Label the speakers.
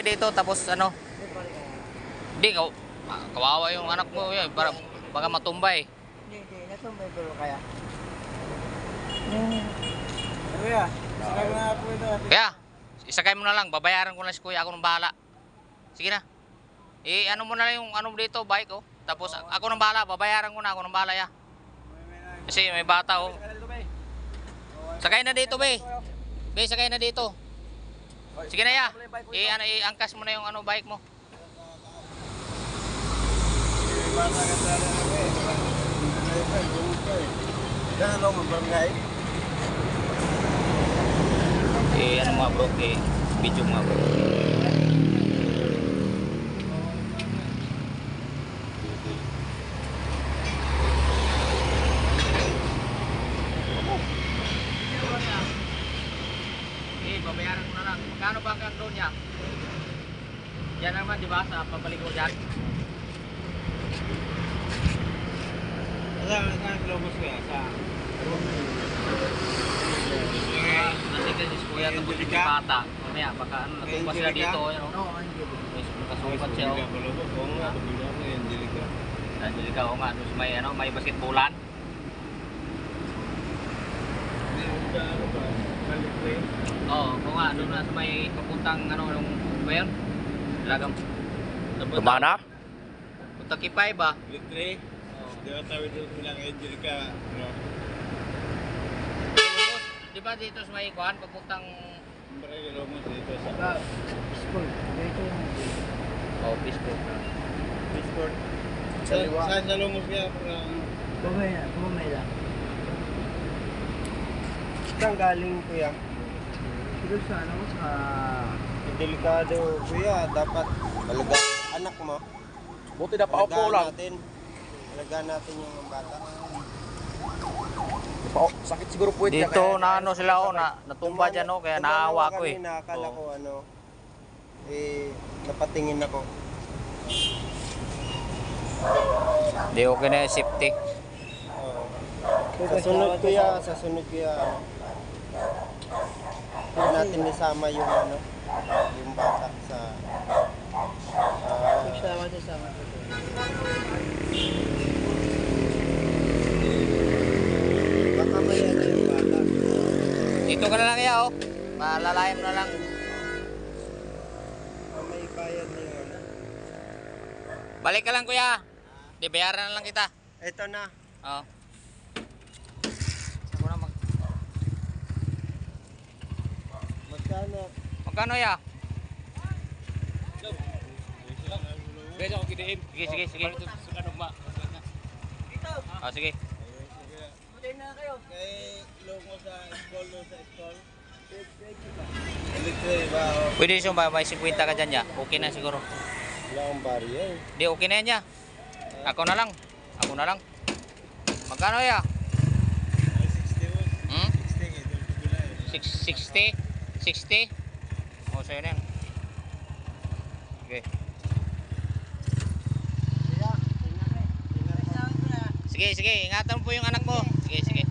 Speaker 1: kayo dito tapos ano. Hindi, kawawa yung anak mo yan. Baka matumbay.
Speaker 2: Hindi. Natumbay pero kaya. Kuya, sakay mo na po ito.
Speaker 1: Kaya, isakay mo na lang. Babayaran ko na si kuya. Ako nang bahala. Sige na. Ano mo na lang yung ano dito, bike oh. Tapos ako nang bahala. Babayaran ko na. Ako nang bahala ya. Kasi may bata oh. Sakay na dito, be. Be, sakay na dito. Sige na ya. Angkas mo na yung ano bike mo. Ano mga bro, video mga bro. Babayaran ko na lang. Magkano ba ang doon niya? Yan naman, di ba? Sa pabalik ko dyan.
Speaker 2: Saan kilomos ko yan? Sa...
Speaker 1: Nasigal si kuya tapos yung bata. Mamaya, baka ano, natumba sila dito.
Speaker 2: Oo,
Speaker 1: May kasupat siya.
Speaker 2: Oo nga, kabila ko yung Angelica.
Speaker 1: Angelica, oo nga. Doon may basketballan. Oo nga. Doon na sa may papuntang ano, yung where? Lagang.
Speaker 3: Tumana?
Speaker 1: Punta Kipay ba?
Speaker 2: Litre. Di ba tawid doon bilang Angelica?
Speaker 1: Di ba dito sa may kuhan, papuntang...
Speaker 2: Siyempre, kilomos dito sa... Peaceful. Dito yung...
Speaker 1: Oh, peaceful.
Speaker 2: Peaceful. Saan sa Lomos kaya? Bumay lang. Saan galing kuya? Dito sa ano? Sa... Delikado kuya. Dapat alagaan anak mo.
Speaker 3: Buti na paupo lang.
Speaker 2: Alagaan natin yung bata.
Speaker 3: Sakit siguro po ito.
Speaker 1: Dito na ano sila oh, natumba dyan oh, kaya naawa ko eh.
Speaker 2: Nakakala ko ano, napatingin ako.
Speaker 1: Di okay na yung safety.
Speaker 2: Sa sunod kuya, hindi natin isama yung ano, yung bata sa... Sama. Baka may ano yung bata.
Speaker 1: Dito ka na lang kaya oh. Malalayan mo na lang.
Speaker 2: May bayad na yun.
Speaker 1: Balik ka lang kuya. Di bayaran na lang kita.
Speaker 2: Ito na.
Speaker 1: Oo. Ako na
Speaker 2: Magkano?
Speaker 1: Magkano ya?
Speaker 3: Beso ako kidiim.
Speaker 1: Sige. Ah, sige.
Speaker 2: Butin na kayo. Kay logo sa school. Electric ba?
Speaker 1: Pwede siya ba may 50 ka dyan ya? Okay na siguro.
Speaker 2: Wala akong barrier.
Speaker 1: Di okay na yan ya. Ako na lang. Magkano ya? 60? 60? Oh, sa'yo na yan. Okay. Sige, ingatan mo po yung anak mo. Sige.